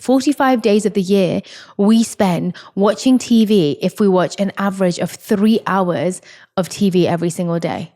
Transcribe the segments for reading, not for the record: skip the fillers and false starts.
45 days of the year we spend watching TV if we watch an average of 3 hours of TV every single day.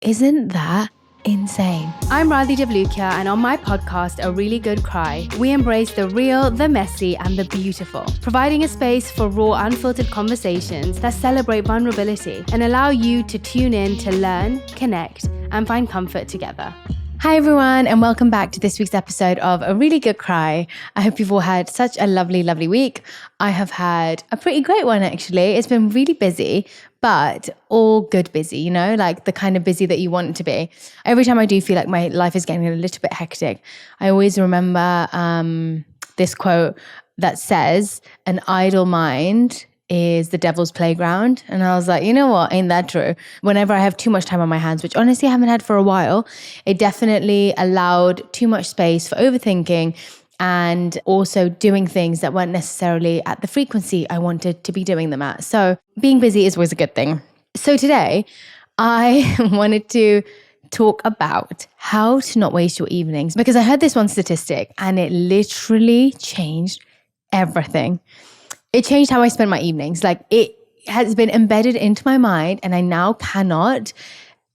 Isn't that insane? I'm Radhi Devlukia, and on my podcast, A Really Good Cry, we embrace the real, the messy, and the beautiful, providing a space for raw, unfiltered conversations that celebrate vulnerability and allow you to tune in to learn, connect, and find comfort together. Hi everyone, and welcome back to this week's episode of A Really Good Cry. I hope you've all had such a lovely, lovely week. I have had a pretty great one actually. It's been really busy, but all good busy, you know, like the kind of busy that you want it to be. Every time I do feel like my life is getting a little bit hectic, I always remember this quote that says, "An idle mind is the devil's playground." And I was like, you know what? Ain't that true? Whenever I have too much time on my hands, which honestly I haven't had for a while, it definitely allowed too much space for overthinking and also doing things that weren't necessarily at the frequency I wanted to be doing them at. So being busy is always a good thing. So today I wanted to talk about how to not waste your evenings, because I heard this one statistic and it literally changed everything. It changed how I spend my evenings. Like, it has been embedded into my mind and I now cannot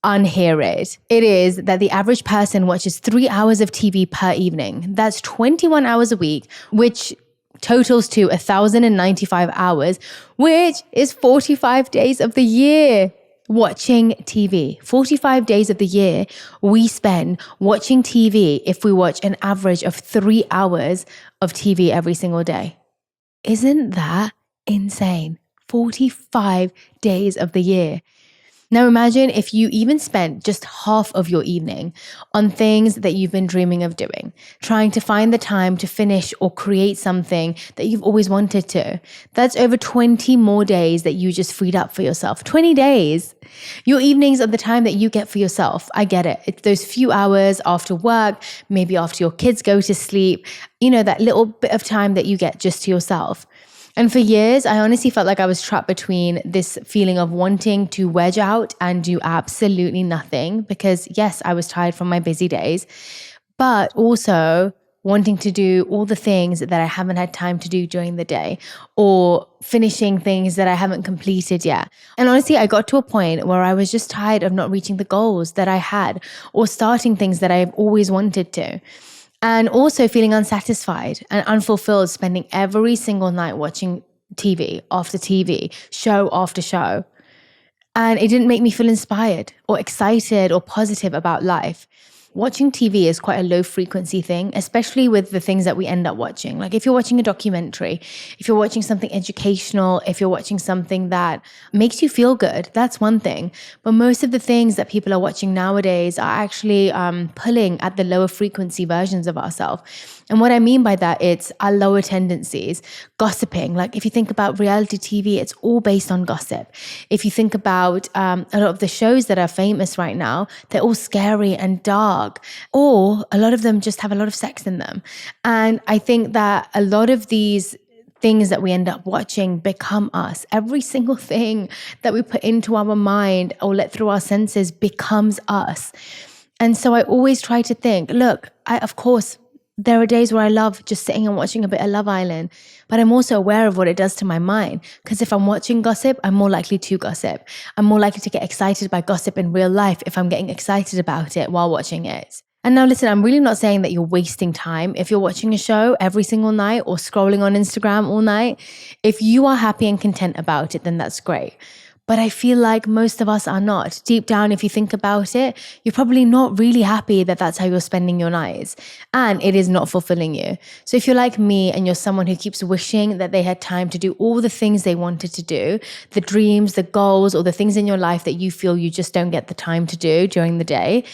unhear it. It is that the average person watches 3 hours of TV per evening. That's 21 hours a week, which totals to 1,095 hours, which is 45 days of the year watching TV. 45 days of the year we spend watching TV if we watch an average of 3 hours of TV every single day. Isn't that insane? 45 days of the year. Now imagine if you even spent just half of your evening on things that you've been dreaming of doing, trying to find the time to finish or create something that you've always wanted to. That's over 20 more days that you just freed up for yourself. 20 days. Your evenings are the time that you get for yourself. I get it. It's those few hours after work, maybe after your kids go to sleep, you know, that little bit of time that you get just to yourself. And for years, I honestly felt like I was trapped between this feeling of wanting to wedge out and do absolutely nothing, because yes, I was tired from my busy days, but also wanting to do all the things that I haven't had time to do during the day, or finishing things that I haven't completed yet. And honestly, I got to a point where I was just tired of not reaching the goals that I had, or starting things that I've always wanted to. And also feeling unsatisfied and unfulfilled, spending every single night watching TV after TV, show after show. And it didn't make me feel inspired or excited or positive about life. Watching TV is quite a low frequency thing, especially with the things that we end up watching. Like if you're watching a documentary, if you're watching something educational, if you're watching something that makes you feel good, that's one thing. But most of the things that people are watching nowadays are actually pulling at the lower frequency versions of ourselves. And what I mean by that, it's our lower tendencies, gossiping. Like if you think about reality TV, it's all based on gossip. If you think about a lot of the shows that are famous right now, they're all scary and dark, or a lot of them just have a lot of sex in them. And I think that a lot of these things that we end up watching become us. Every single thing that we put into our mind or let through our senses becomes us. And so I always try to think, look, of course, there are days where I love just sitting and watching a bit of Love Island, but I'm also aware of what it does to my mind. Because if I'm watching gossip, I'm more likely to gossip. I'm more likely to get excited by gossip in real life if I'm getting excited about it while watching it. And now listen, I'm really not saying that you're wasting time if you're watching a show every single night or scrolling on Instagram all night. If you are happy and content about it, then that's great. But I feel like most of us are not. Deep down, if you think about it, you're probably not really happy that that's how you're spending your nights. And it is not fulfilling you. So if you're like me and you're someone who keeps wishing that they had time to do all the things they wanted to do, the dreams, the goals, or the things in your life that you feel you just don't get the time to do during the day,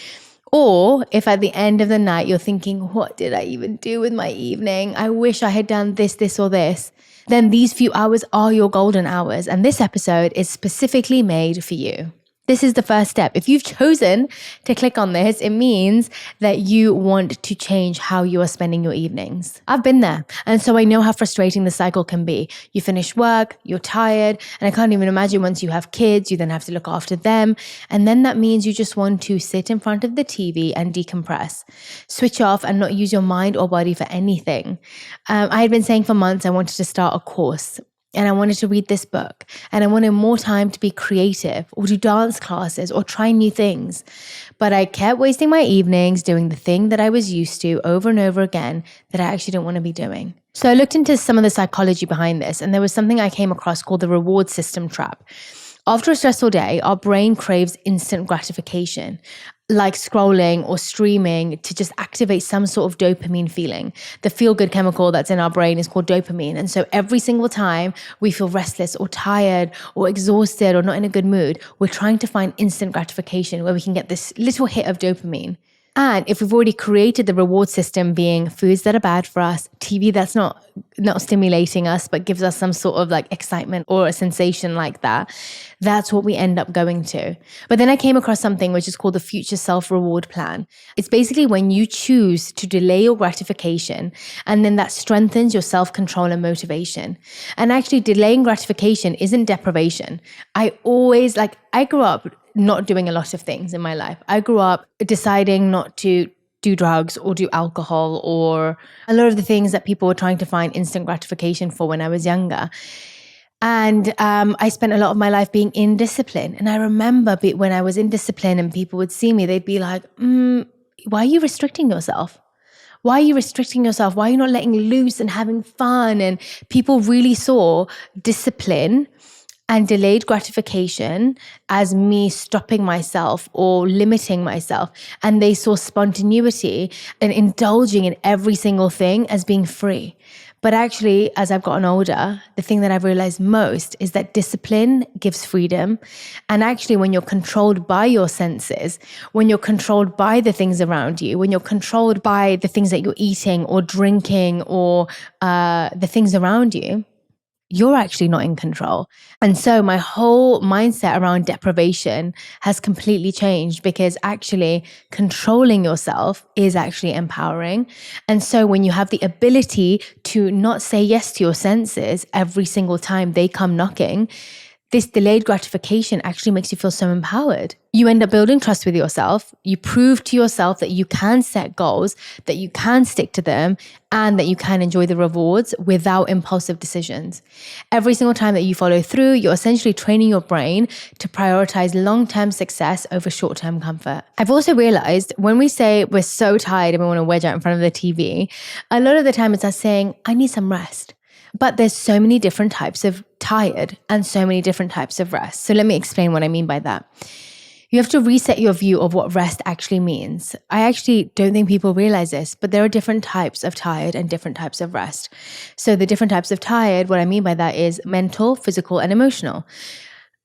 or if at the end of the night you're thinking, what did I even do with my evening? I wish I had done this, or this. Then these few hours are your golden hours. And this episode is specifically made for you. This is the first step. If you've chosen to click on this, it means that you want to change how you are spending your evenings. I've been there. And so I know how frustrating the cycle can be. You finish work, you're tired, and I can't even imagine once you have kids, you then have to look after them. And then that means you just want to sit in front of the TV and decompress, switch off and not use your mind or body for anything. I had been saying for months I wanted to start a course. And I wanted to read this book, and I wanted more time to be creative or do dance classes or try new things. But I kept wasting my evenings doing the thing that I was used to over and over again that I actually don't want to be doing. So I looked into some of the psychology behind this, and there was something I came across called the reward system trap. After a stressful day, our brain craves instant gratification, like scrolling or streaming, to just activate some sort of dopamine feeling. The feel-good chemical that's in our brain is called dopamine. And so every single time we feel restless or tired or exhausted or not in a good mood, we're trying to find instant gratification where we can get this little hit of dopamine. And if we've already created the reward system being foods that are bad for us, TV that's not stimulating us, but gives us some sort of like excitement or a sensation like that, that's what we end up going to. But then I came across something which is called the future self-reward plan. It's basically when you choose to delay your gratification, and then that strengthens your self-control and motivation. And actually delaying gratification isn't deprivation. I grew up not doing a lot of things in my life. I grew up deciding not to do drugs or do alcohol or a lot of the things that people were trying to find instant gratification for when I was younger. And I spent a lot of my life being in discipline. And I remember when I was in discipline and people would see me, they'd be like, why are you restricting yourself? Why are you restricting yourself? Why are you not letting loose and having fun? And people really saw discipline and delayed gratification as me stopping myself or limiting myself. And they saw spontaneity and indulging in every single thing as being free. But actually, as I've gotten older, the thing that I've realized most is that discipline gives freedom. And actually, when you're controlled by your senses, when you're controlled by the things around you, when you're controlled by the things that you're eating or drinking or the things around you, you're actually not in control. And so my whole mindset around deprivation has completely changed, because actually controlling yourself is actually empowering. And so when you have the ability to not say yes to your senses every single time they come knocking, this delayed gratification actually makes you feel so empowered. You end up building trust with yourself. You prove to yourself that you can set goals, that you can stick to them, and that you can enjoy the rewards without impulsive decisions. Every single time that you follow through, you're essentially training your brain to prioritize long-term success over short-term comfort. I've also realized when we say we're so tired and we want to wedge out in front of the TV, a lot of the time it's us saying, I need some rest. But there's so many different types of tired and so many different types of rest. So let me explain what I mean by that. You have to reset your view of what rest actually means. I actually don't think people realize this, but there are different types of tired and different types of rest. So the different types of tired, what I mean by that is mental, physical, and emotional.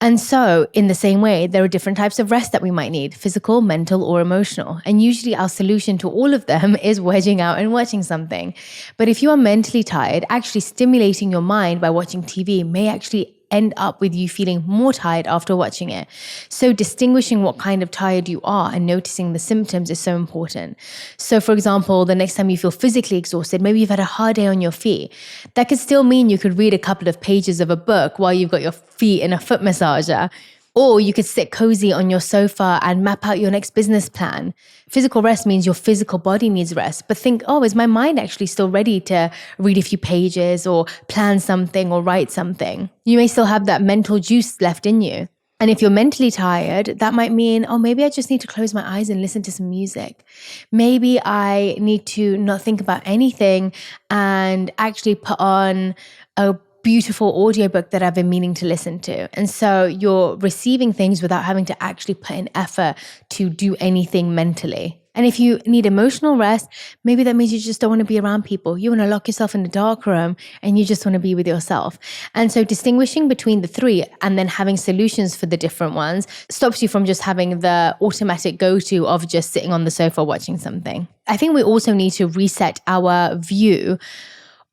And so in the same way, there are different types of rest that we might need, physical, mental, or emotional. And usually our solution to all of them is wedging out and watching something. But if you are mentally tired, actually stimulating your mind by watching TV may actually end up with you feeling more tired after watching it. So distinguishing what kind of tired you are and noticing the symptoms is so important. So for example, the next time you feel physically exhausted, maybe you've had a hard day on your feet. That could still mean you could read a couple of pages of a book while you've got your feet in a foot massager. Or you could sit cozy on your sofa and map out your next business plan. Physical rest means your physical body needs rest. But think, is my mind actually still ready to read a few pages or plan something or write something? You may still have that mental juice left in you. And if you're mentally tired, that might mean, maybe I just need to close my eyes and listen to some music. Maybe I need to not think about anything and actually put on a beautiful audiobook that I've been meaning to listen to. And so you're receiving things without having to actually put in effort to do anything mentally. And if you need emotional rest, maybe that means you just don't want to be around people. You want to lock yourself in a dark room and you just want to be with yourself. And so distinguishing between the three and then having solutions for the different ones stops you from just having the automatic go-to of just sitting on the sofa watching something. I think we also need to reset our view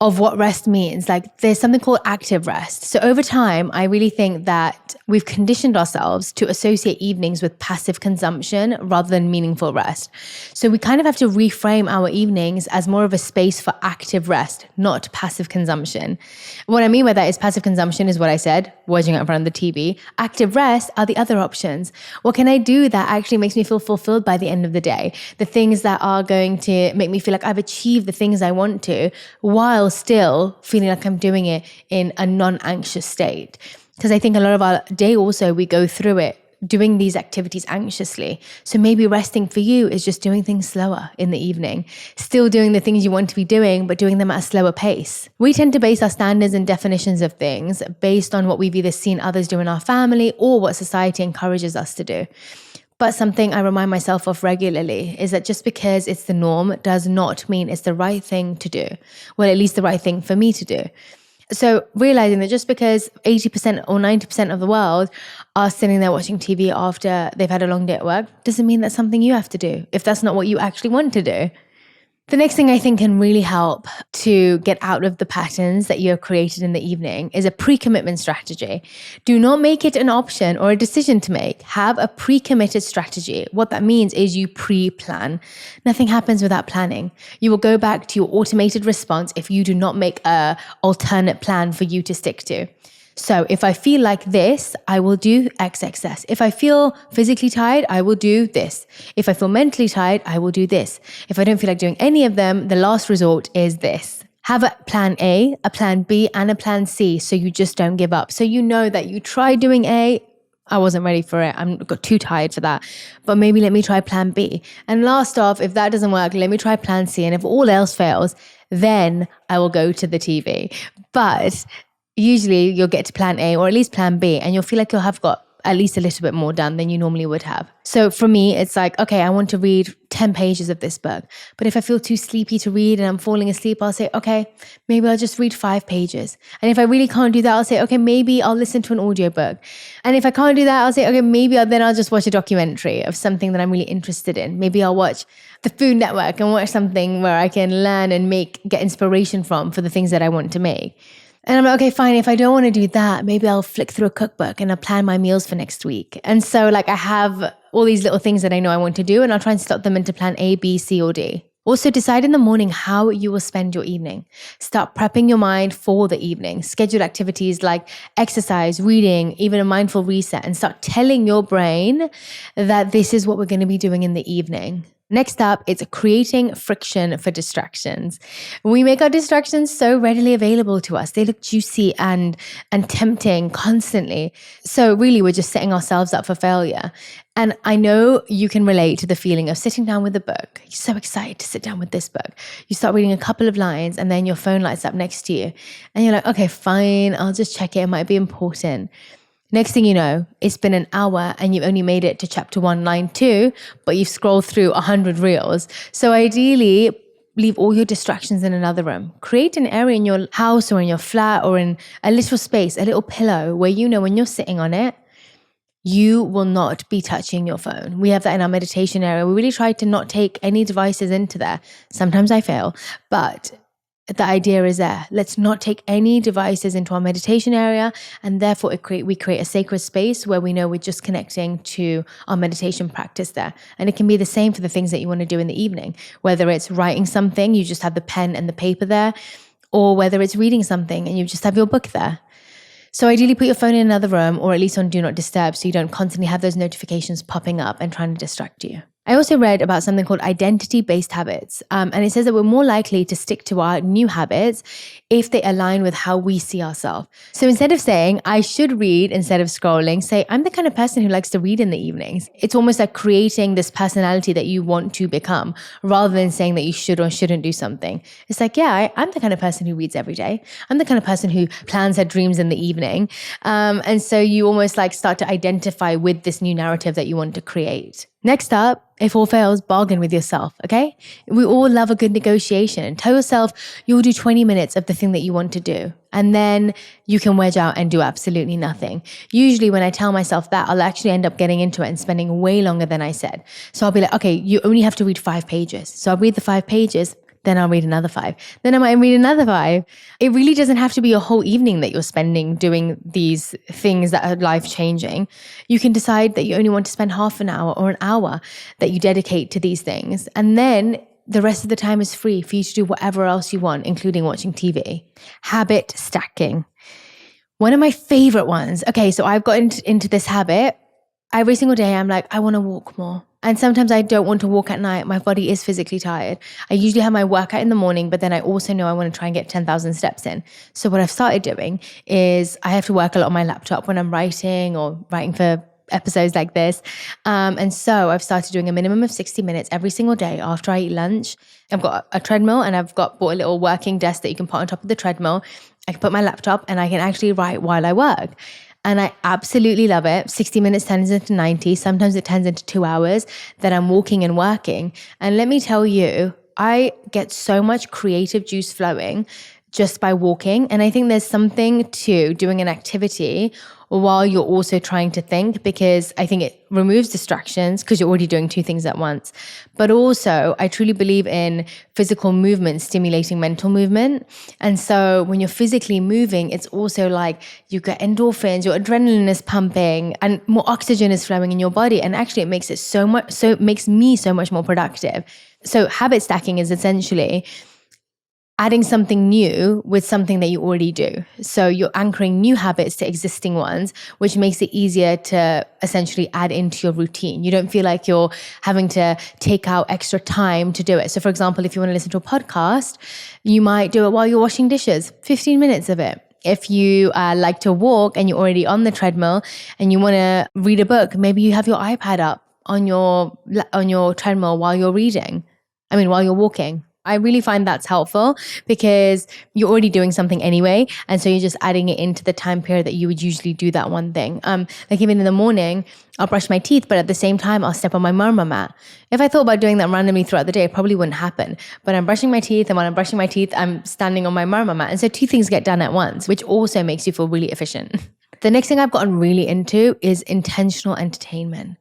of what rest means. Like there's something called active rest. So over time, I really think that we've conditioned ourselves to associate evenings with passive consumption rather than meaningful rest. So we kind of have to reframe our evenings as more of a space for active rest, not passive consumption. What I mean by that is passive consumption is what I said, watching it in front of the TV. Active rest are the other options. What can I do that actually makes me feel fulfilled by the end of the day? The things that are going to make me feel like I've achieved the things I want to, while still feeling like I'm doing it in a non-anxious state. Because I think a lot of our day also, we go through it doing these activities anxiously. So maybe resting for you is just doing things slower in the evening, still doing the things you want to be doing, but doing them at a slower pace. We tend to base our standards and definitions of things based on what we've either seen others do in our family or what society encourages us to do. But something I remind myself of regularly is that just because it's the norm does not mean it's the right thing to do. Well, at least the right thing for me to do. So realizing that just because 80% or 90% of the world are sitting there watching TV after they've had a long day at work doesn't mean that's something you have to do if that's not what you actually want to do. The next thing I think can really help to get out of the patterns that you have created in the evening is a pre-commitment strategy. Do not make it an option or a decision to make. Have a pre-committed strategy. What that means is you pre-plan. Nothing happens without planning. You will go back to your automated response if you do not make an alternate plan for you to stick to. So if I feel like this, I will do XXS. If I feel physically tired, I will do this. If I feel mentally tired, I will do this. If I don't feel like doing any of them, the last resort is this. Have a plan A, a plan B, and a plan C so you just don't give up. So you know that you tried doing A, I wasn't ready for it. I got too tired for that. But maybe let me try plan B. And last off, if that doesn't work, let me try plan C. And if all else fails, then I will go to the TV. But usually you'll get to plan A or at least plan B and you'll feel like you'll have got at least a little bit more done than you normally would have. So for me, it's like, okay, I want to read 10 pages of this book. But if I feel too sleepy to read and I'm falling asleep, I'll say, okay, maybe I'll just read 5 pages. And if I really can't do that, I'll say, okay, maybe I'll listen to an audiobook. And if I can't do that, I'll say, okay, maybe I'll just watch a documentary of something that I'm really interested in. Maybe I'll watch the Food Network and watch something where I can learn and get inspiration from for the things that I want to make. And I'm like, okay, fine. If I don't want to do that, maybe I'll flick through a cookbook and I'll plan my meals for next week. And so like I have all these little things that I know I want to do and I'll try and slot them into plan A, B, C, or D. Also decide in the morning how you will spend your evening. Start prepping your mind for the evening. Schedule activities like exercise, reading, even a mindful reset, and start telling your brain that this is what we're going to be doing in the evening. Next up, it's creating friction for distractions. We make our distractions so readily available to us. They look juicy and tempting constantly. So really, we're just setting ourselves up for failure. And I know you can relate to the feeling of sitting down with a book. You're so excited to sit down with this book. You start reading a couple of lines and then your phone lights up next to you. And you're like, okay, fine, I'll just check it. It might be important. Next thing you know, it's been an hour and you've only made it to chapter 1, line 2, but you've scrolled through 100 reels. So ideally, leave all your distractions in another room. Create an area in your house or in your flat or in a little space, a little pillow where you know when you're sitting on it, you will not be touching your phone. We have that in our meditation area. We really try to not take any devices into there. Sometimes I fail, but the idea is there. Let's not take any devices into our meditation area, and therefore we create a sacred space where we know we're just connecting to our meditation practice there. And it can be the same for the things that you want to do in the evening, whether it's writing something, you just have the pen and the paper there, or whether it's reading something and you just have your book there. So ideally put your phone in another room or at least on do not disturb so you don't constantly have those notifications popping up and trying to distract you. I also read about something called identity-based habits. And it says that we're more likely to stick to our new habits if they align with how we see ourselves. So instead of saying, I should read instead of scrolling, say, I'm the kind of person who likes to read in the evenings. It's almost like creating this personality that you want to become rather than saying that you should or shouldn't do something. It's like, yeah, I'm the kind of person who reads every day. I'm the kind of person who plans her dreams in the evening. And so you almost like start to identify with this new narrative that you want to create. Next up, if all fails, bargain with yourself, okay? We all love a good negotiation. Tell yourself you'll do 20 minutes of the thing that you want to do. And then you can wedge out and do absolutely nothing. Usually when I tell myself that, I'll actually end up getting into it and spending way longer than I said. So I'll be like, okay, you only have to read 5 pages. So I'll read the 5 pages, Then I'll read another 5. Then I might read another 5. It really doesn't have to be a whole evening that you're spending doing these things that are life-changing. You can decide that you only want to spend half an hour or an hour that you dedicate to these things. And then the rest of the time is free for you to do whatever else you want, including watching TV. Habit stacking. One of my favorite ones. Okay, so I've gotten into this habit. Every single day I'm like, I want to walk more. And sometimes I don't want to walk at night. My body is physically tired. I usually have my workout in the morning, but then I also know I want to try and get 10,000 steps in. So what I've started doing is I have to work a lot on my laptop when I'm writing or writing for episodes like this. And so I've started doing a minimum of 60 minutes every single day after I eat lunch. I've got a treadmill and I've bought a little working desk that you can put on top of the treadmill. I can put my laptop and I can actually write while I work. And I absolutely love it. 60 minutes turns into 90. Sometimes it turns into 2 hours that I'm walking and working. And let me tell you, I get so much creative juice flowing just by walking. And I think there's something to doing an activity while you're also trying to think, because I think it removes distractions because you're already doing 2 things at once. But also, I truly believe in physical movement stimulating mental movement. And so when you're physically moving, it's also like you get endorphins, your adrenaline is pumping and more oxygen is flowing in your body. And actually it makes me so much more productive. So habit stacking is essentially adding something new with something that you already do. So you're anchoring new habits to existing ones, which makes it easier to essentially add into your routine. You don't feel like you're having to take out extra time to do it. So for example, if you want to listen to a podcast, you might do it while you're washing dishes, 15 minutes of it. If you like to walk and you're already on the treadmill and you want to read a book, maybe you have your iPad up on your treadmill while you're while you're walking. I really find that's helpful because you're already doing something anyway. And so you're just adding it into the time period that you would usually do that one thing. Like even in the morning, I'll brush my teeth, but at the same time, I'll step on my marma mat. If I thought about doing that randomly throughout the day, it probably wouldn't happen. But I'm brushing my teeth, and while I'm brushing my teeth, I'm standing on my marma mat. And so 2 things get done at once, which also makes you feel really efficient. The next thing I've gotten really into is intentional entertainment.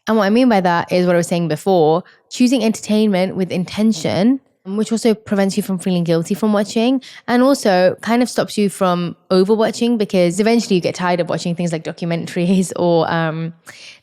And what I mean by that is what I was saying before, choosing entertainment with intention, which also prevents you from feeling guilty from watching, and also kind of stops you from overwatching, because eventually you get tired of watching things like documentaries or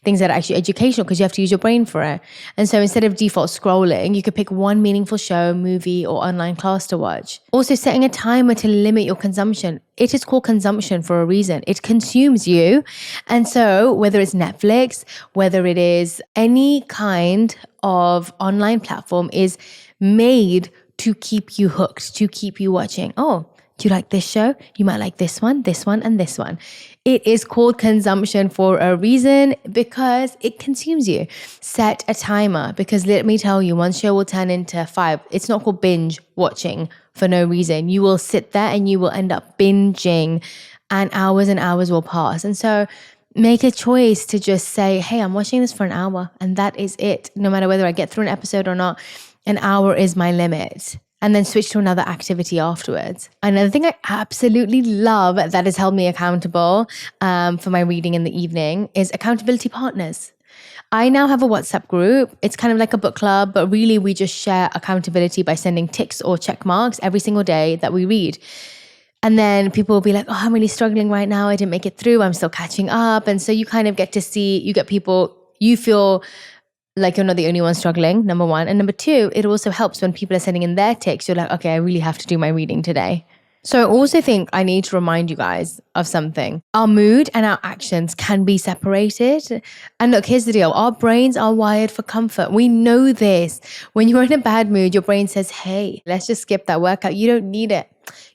things that are actually educational because you have to use your brain for it. And so instead of default scrolling, you could pick one meaningful show, movie, or online class to watch. Also setting a timer to limit your consumption. It is called consumption for a reason. It consumes you. And so whether it's Netflix, whether it is any kind of online platform, is made to keep you hooked, to keep you watching. Oh, do you like this show? You might like this one, and this one. It is called consumption for a reason, because it consumes you. Set a timer, because let me tell you, one show will turn into 5. It's not called binge watching for no reason. You will sit there and you will end up binging, and hours will pass. And so make a choice to just say, hey, I'm watching this for an hour, and that is it. No matter whether I get through an episode or not, an hour is my limit. And then switch to another activity afterwards. Another thing I absolutely love that has held me accountable for my reading in the evening is accountability partners. I now have a WhatsApp group. It's kind of like a book club, but really we just share accountability by sending ticks or check marks every single day that we read. And then people will be like, oh, I'm really struggling right now. I didn't make it through. I'm still catching up. And so you kind of get to see, you feel like you're not the only one struggling, number one. And number two, it also helps when people are sending in their ticks. You're like, okay, I really have to do my reading today. So I also think I need to remind you guys of something. Our mood and our actions can be separated. And look, here's the deal. Our brains are wired for comfort. We know this. When you're in a bad mood, your brain says, hey, let's just skip that workout. You don't need it.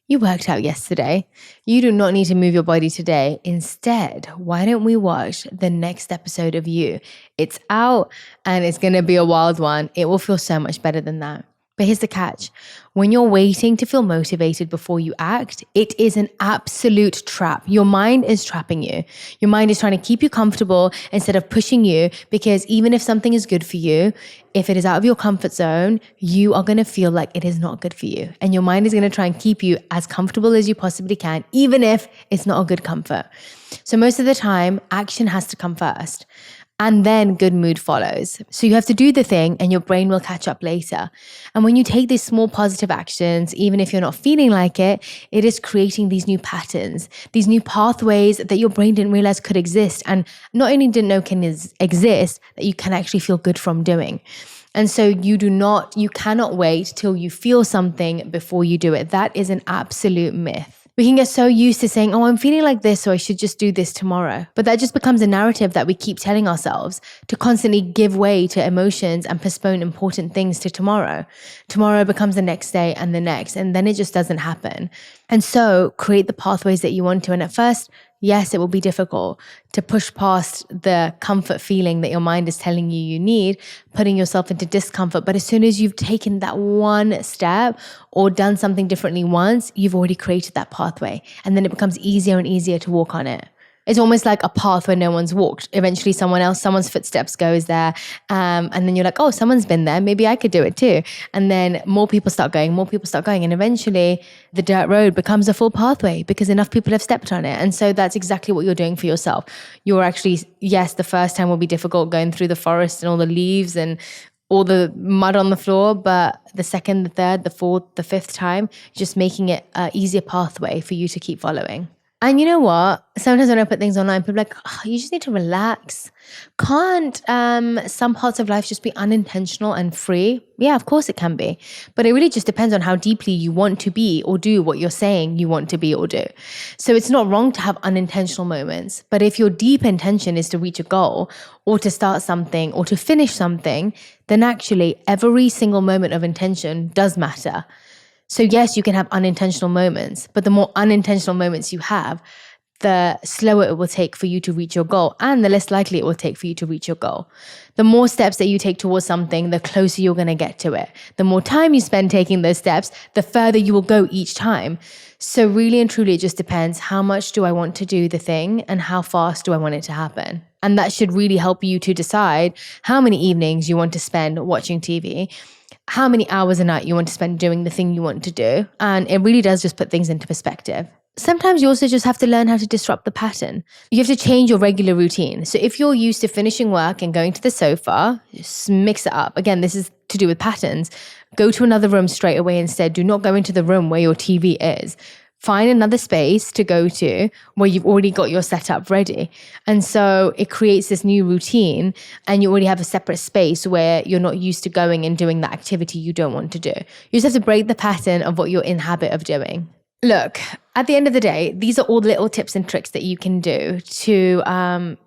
You worked out yesterday. You do not need to move your body today. Instead, why don't we watch the next episode of You? It's out and it's going to be a wild one. It will feel so much better than that. But here's the catch. When you're waiting to feel motivated before you act, it is an absolute trap. Your mind is trapping you. Your mind is trying to keep you comfortable instead of pushing you, because even if something is good for you, if it is out of your comfort zone, you are going to feel like it is not good for you. And your mind is going to try and keep you as comfortable as you possibly can, even if it's not a good comfort. So most of the time, action has to come first. and then good mood follows. So you have to do the thing and your brain will catch up later. And when you take these small positive actions, even if you're not feeling like it, it is creating these new patterns, these new pathways that your brain didn't realize could exist. And not only didn't know can exist, that you can actually feel good from doing. And so you cannot wait till you feel something before you do it. That is an absolute myth. We can get so used to saying, oh, I'm feeling like this, so I should just do this tomorrow. But that just becomes a narrative that we keep telling ourselves to constantly give way to emotions and postpone important things to tomorrow. Tomorrow becomes the next day and the next, and then it just doesn't happen. And so create the pathways that you want to. And at first, yes, it will be difficult to push past the comfort feeling that your mind is telling you need, putting yourself into discomfort. But as soon as you've taken that one step or done something differently once, you've already created that pathway. And then it becomes easier and easier to walk on it. It's almost like a path where no one's walked. Eventually someone's footsteps goes there. And then you're like, oh, someone's been there. Maybe I could do it too. And then more people start going. And eventually the dirt road becomes a full pathway because enough people have stepped on it. And so that's exactly what you're doing for yourself. You're actually, yes, the first time will be difficult going through the forest and all the leaves and all the mud on the floor. But the second, the third, the fourth, the fifth time, just making it an easier pathway for you to keep following. And you know what? Sometimes when I put things online, people are like, oh, you just need to relax. Can't some parts of life just be unintentional and free? Yeah, of course it can be. But it really just depends on how deeply you want to be or do what you're saying you want to be or do. So it's not wrong to have unintentional moments. But if your deep intention is to reach a goal or to start something or to finish something, then actually every single moment of intention does matter. So yes, you can have unintentional moments, but the more unintentional moments you have, the slower it will take for you to reach your goal and the less likely it will take for you to reach your goal. The more steps that you take towards something, the closer you're going to get to it. The more time you spend taking those steps, the further you will go each time. So really and truly, it just depends. How much do I want to do the thing and how fast do I want it to happen? And that should really help you to decide how many evenings you want to spend watching TV, how many hours a night you want to spend doing the thing you want to do. And it really does just put things into perspective. Sometimes you also just have to learn how to disrupt the pattern. You have to change your regular routine. So if you're used to finishing work and going to the sofa, just mix it up. Again, this is to do with patterns. Go to another room straight away instead. Do not go into the room where your TV is. Find another space to go to where you've already got your setup ready. And so it creates this new routine and you already have a separate space where you're not used to going and doing that activity you don't want to do. You just have to break the pattern of what you're in habit of doing. Look, at the end of the day, these are all the little tips and tricks that you can do to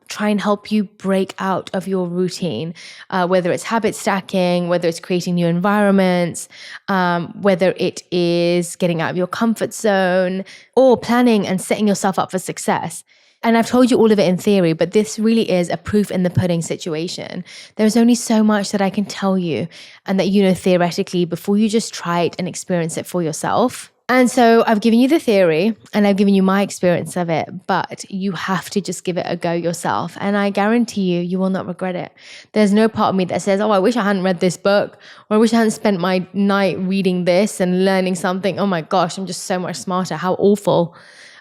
try and help you break out of your routine, whether it's habit stacking, whether it's creating new environments, whether it is getting out of your comfort zone, or planning and setting yourself up for success. And I've told you all of it in theory, but this really is a proof in the pudding situation. There's only so much that I can tell you and that you know theoretically before you just try it and experience it for yourself. And so I've given you the theory and I've given you my experience of it, but you have to just give it a go yourself. And I guarantee you, you will not regret it. There's no part of me that says, oh, I wish I hadn't read this book, or I wish I hadn't spent my night reading this and learning something. Oh my gosh, I'm just so much smarter. How awful.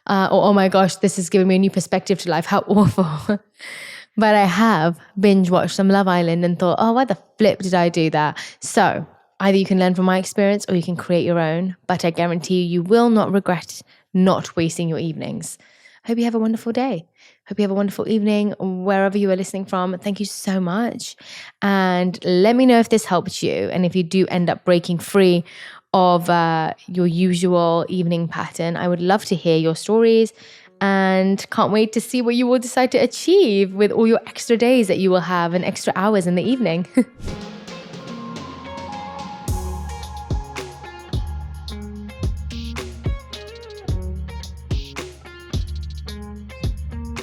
Or, oh my gosh, this is giving me a new perspective to life. How awful. But I have binge watched some Love Island and thought, oh, why the flip did I do that? So either you can learn from my experience or you can create your own, but I guarantee you will not regret not wasting your evenings. Hope you have a wonderful day. Hope you have a wonderful evening wherever you are listening from. Thank you so much. And let me know if this helped you and if you do end up breaking free of your usual evening pattern. I would love to hear your stories and can't wait to see what you will decide to achieve with all your extra days that you will have and extra hours in the evening.